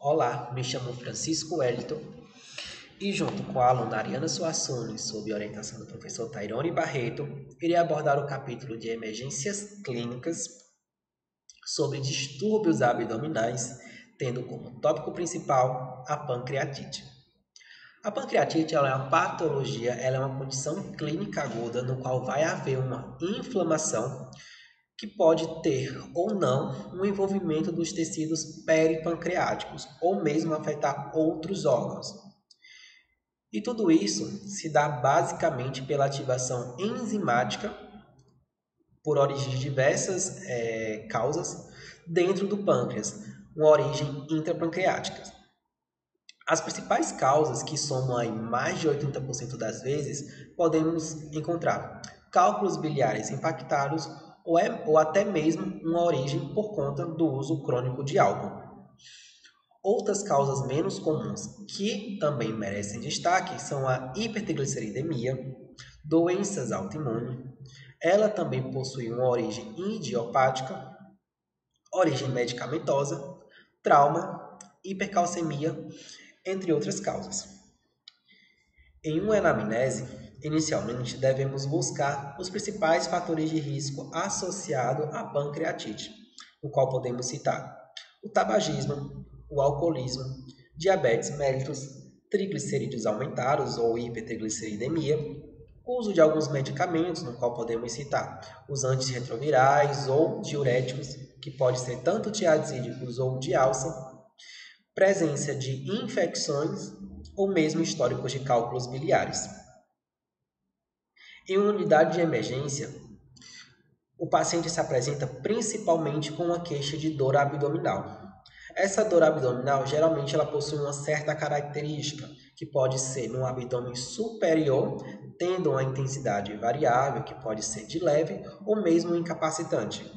Olá, me chamo Francisco Wellington e, junto com a aluna Ariana Suassuni, sob orientação do professor Tairone Barreto, irei abordar o capítulo de emergências clínicas sobre distúrbios abdominais, tendo como tópico principal a pancreatite. A pancreatite ela é uma patologia, ela é uma condição clínica aguda no qual vai haver uma inflamação que pode ter ou não um envolvimento dos tecidos peripancreáticos ou mesmo afetar outros órgãos. E tudo isso se dá basicamente pela ativação enzimática por origem de diversas causas dentro do pâncreas, uma origem intrapancreática. As principais causas, que somam aí mais de 80% das vezes, podemos encontrar cálculos biliares impactados ou até mesmo uma origem por conta do uso crônico de álcool. Outras causas menos comuns que também merecem destaque são a hipertrigliceridemia, doenças autoimunes. Ela também possui uma origem idiopática, origem medicamentosa, trauma, hipercalcemia, entre outras causas. Em uma anamnese, inicialmente devemos buscar os principais fatores de risco associados à pancreatite, no qual podemos citar o tabagismo, o alcoolismo, diabetes mellitus, triglicerídeos aumentados ou hipertrigliceridemia, uso de alguns medicamentos, no qual podemos citar os antirretrovirais ou diuréticos, que pode ser tanto tiazídicos ou de alça, presença de infecções ou mesmo históricos de cálculos biliares. Em uma unidade de emergência, o paciente se apresenta principalmente com uma queixa de dor abdominal. Essa dor abdominal, geralmente, ela possui uma certa característica, que pode ser no abdômen superior, tendo uma intensidade variável, que pode ser de leve ou mesmo incapacitante.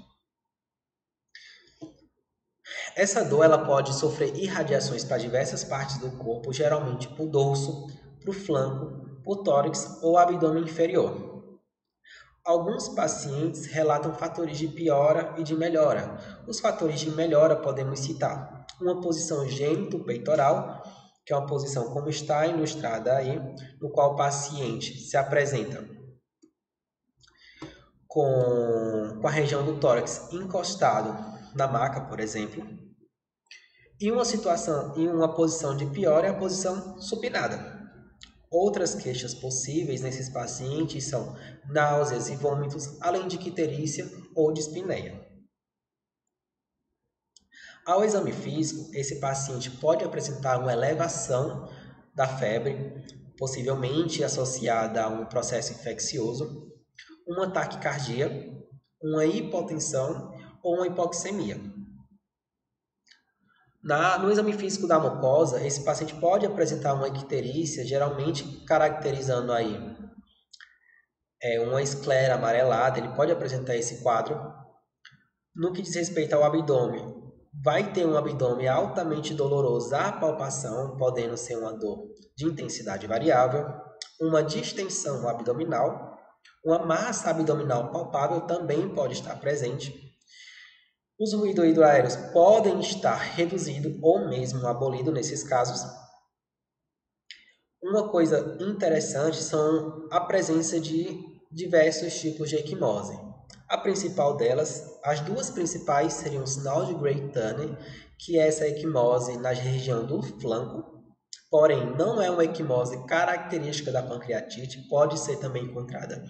Essa dor ela pode sofrer irradiações para diversas partes do corpo, geralmente para o dorso, para o flanco, para o tórax ou abdômen inferior. Alguns pacientes relatam fatores de piora e de melhora. Os fatores de melhora podemos citar uma posição gênito-peitoral, que é uma posição como está ilustrada aí, no qual o paciente se apresenta com a região do tórax encostado na maca, por exemplo. E uma posição de piora é a posição supinada. Outras queixas possíveis nesses pacientes são náuseas e vômitos, além de icterícia ou dispneia. Ao exame físico, esse paciente pode apresentar uma elevação da febre, possivelmente associada a um processo infeccioso, uma taquicardia, uma hipotensão ou uma hipoxemia. No exame físico da mucosa, esse paciente pode apresentar uma icterícia, geralmente caracterizando aí uma esclera amarelada, ele pode apresentar esse quadro. No que diz respeito ao abdômen, vai ter um abdômen altamente doloroso à palpação, podendo ser uma dor de intensidade variável, uma distensão abdominal, uma massa abdominal palpável também pode estar presente. Os ruídos hidroaéreos podem estar reduzidos ou mesmo abolidos nesses casos. Uma coisa interessante são a presença de diversos tipos de equimose. A principal delas, as duas principais seriam o sinal de Gray-Turner, que é essa equimose na região do flanco, porém não é uma equimose característica da pancreatite, pode ser também encontrada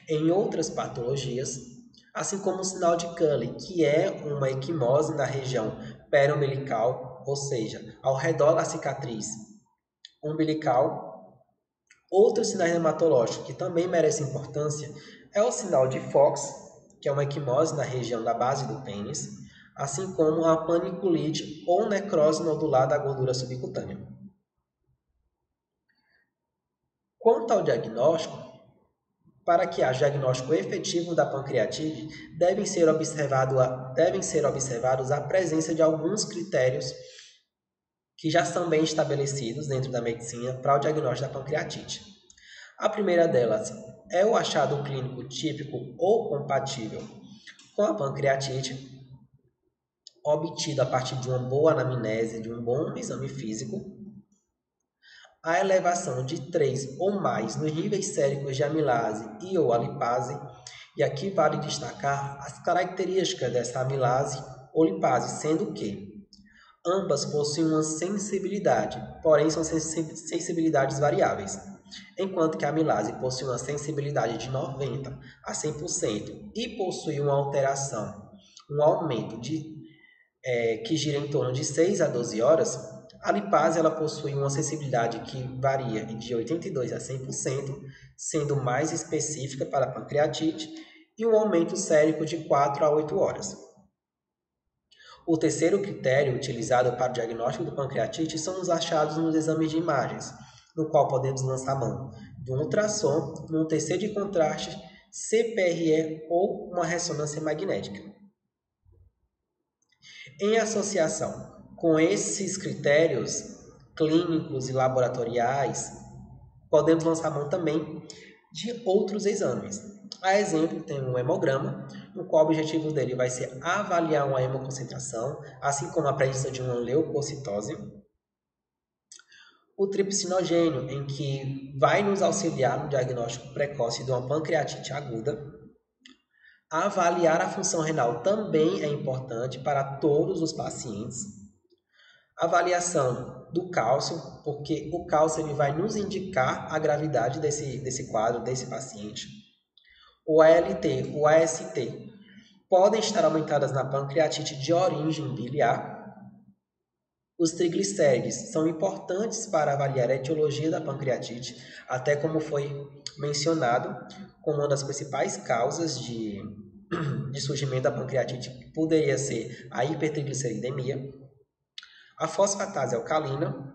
em outras patologias, assim como o sinal de Cully, que é uma equimose na região periumbilical, ou seja, ao redor da cicatriz umbilical. Outros sinais hematológicos que também merecem importância é o sinal de Fox, que é uma equimose na região da base do pênis, assim como a paniculite ou necrose nodular da gordura subcutânea. Quanto ao diagnóstico, para que haja diagnóstico efetivo da pancreatite, devem ser observados a presença de alguns critérios que já são bem estabelecidos dentro da medicina para o diagnóstico da pancreatite. A primeira delas é o achado clínico típico ou compatível com a pancreatite, obtido a partir de uma boa anamnese, de um bom exame físico, a elevação de 3 ou mais nos níveis séricos de amilase e ou a lipase, e aqui vale destacar as características dessa amilase ou lipase, sendo que ambas possuem uma sensibilidade, porém são sensibilidades variáveis, enquanto que a amilase possui uma sensibilidade de 90 a 100% e possui uma alteração, um aumento que gira em torno de 6 a 12 horas, a lipase ela possui uma sensibilidade que varia de 82 a 100%, sendo mais específica para a pancreatite, e um aumento sérico de 4 a 8 horas. O terceiro critério utilizado para o diagnóstico do pancreatite são os achados nos exames de imagens, no qual podemos lançar mão de um ultrassom, um TC de contraste, CPRE ou uma ressonância magnética. Em associação com esses critérios clínicos e laboratoriais, podemos lançar mão também de outros exames. A exemplo, tem um hemograma, no qual o objetivo dele vai ser avaliar uma hemoconcentração, assim como a presença de uma leucocitose. O tripsinogênio, em que vai nos auxiliar no diagnóstico precoce de uma pancreatite aguda. Avaliar a função renal também é importante para todos os pacientes. Avaliação do cálcio, porque o cálcio ele vai nos indicar a gravidade desse quadro, desse paciente. O ALT, o AST, podem estar aumentadas na pancreatite de origem biliar. Os triglicérides são importantes para avaliar a etiologia da pancreatite, até como foi mencionado, como uma das principais causas de surgimento da pancreatite poderia ser a hipertrigliceridemia. A fosfatase alcalina,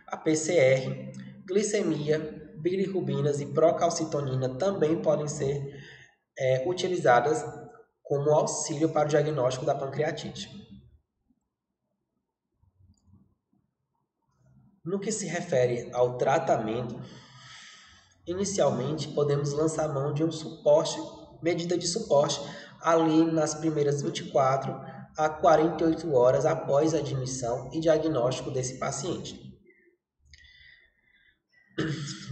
a PCR, glicemia, bilirrubinas e procalcitonina também podem ser utilizadas como auxílio para o diagnóstico da pancreatite. No que se refere ao tratamento, inicialmente podemos lançar mão de um suporte, medida de suporte, ali nas primeiras 24 a 48 horas após a admissão e diagnóstico desse paciente.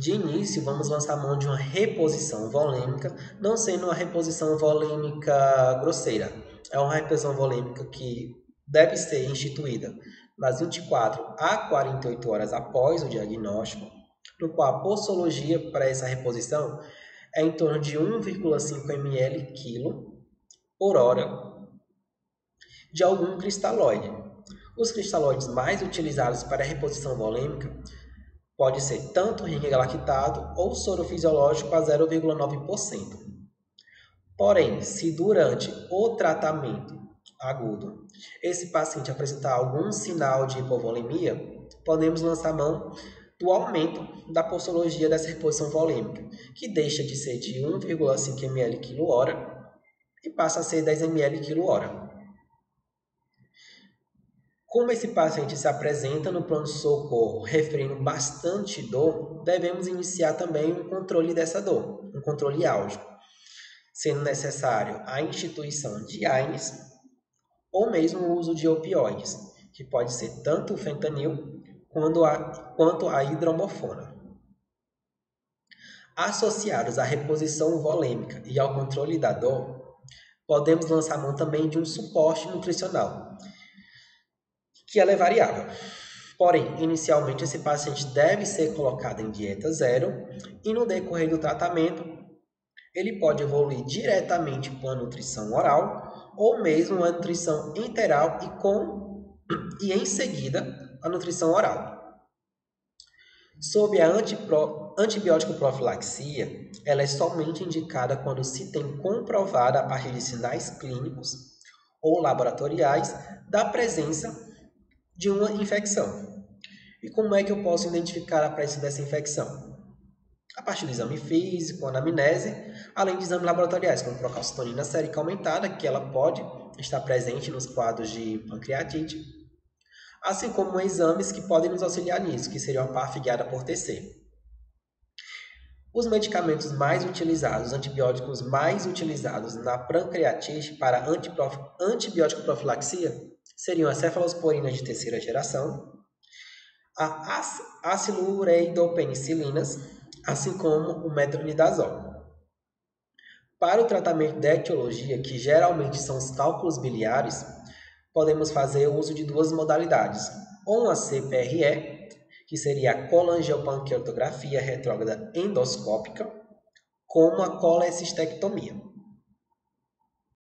De início, vamos lançar mão de uma reposição volêmica, não sendo uma reposição volêmica grosseira. É uma reposição volêmica que deve ser instituída nas 24 a 48 horas após o diagnóstico, no qual a posologia para essa reposição é em torno de 1,5 ml/kg por hora de algum cristalóide. Os cristalóides mais utilizados para a reposição volêmica pode ser tanto ringue galactado ou soro fisiológico a 0,9%. Porém, se durante o tratamento agudo esse paciente apresentar algum sinal de hipovolemia, podemos lançar mão do aumento da posologia dessa reposição volêmica, que deixa de ser de 1,5 ml/kg e passa a ser 10 ml/kg. Como esse paciente se apresenta no pronto-socorro referindo bastante dor, devemos iniciar também um controle dessa dor, um controle álgico, sendo necessário a instituição de AINES ou mesmo o uso de opioides, que pode ser tanto o fentanil quanto a hidromorfona. Associados à reposição volêmica e ao controle da dor, podemos lançar mão também de um suporte nutricional, que ela é variável. Porém, inicialmente esse paciente deve ser colocado em dieta zero e no decorrer do tratamento ele pode evoluir diretamente com a nutrição oral ou mesmo uma nutrição enteral e em seguida a nutrição oral. Sob a antibiótico profilaxia, ela é somente indicada quando se tem comprovada a partir de sinais clínicos ou laboratoriais da presença de uma infecção. E como é que eu posso identificar a presença dessa infecção? A partir do exame físico, anamnese, além de exames laboratoriais, como procalcitonina sérica aumentada, que ela pode estar presente nos quadros de pancreatite, assim como exames que podem nos auxiliar nisso, que seriam a PAF guiada por TC. Os medicamentos mais utilizados, os antibióticos mais utilizados na pancreatite para antibiótico profilaxia seriam as cefalosporinas de terceira geração, as acilureidopenicilinas, assim como o metronidazol. Para o tratamento da etiologia, que geralmente são os cálculos biliares, podemos fazer uso de duas modalidades, ou a CPRE, que seria a colangiopanqueatografia retrógrada endoscópica, como a colecistectomia.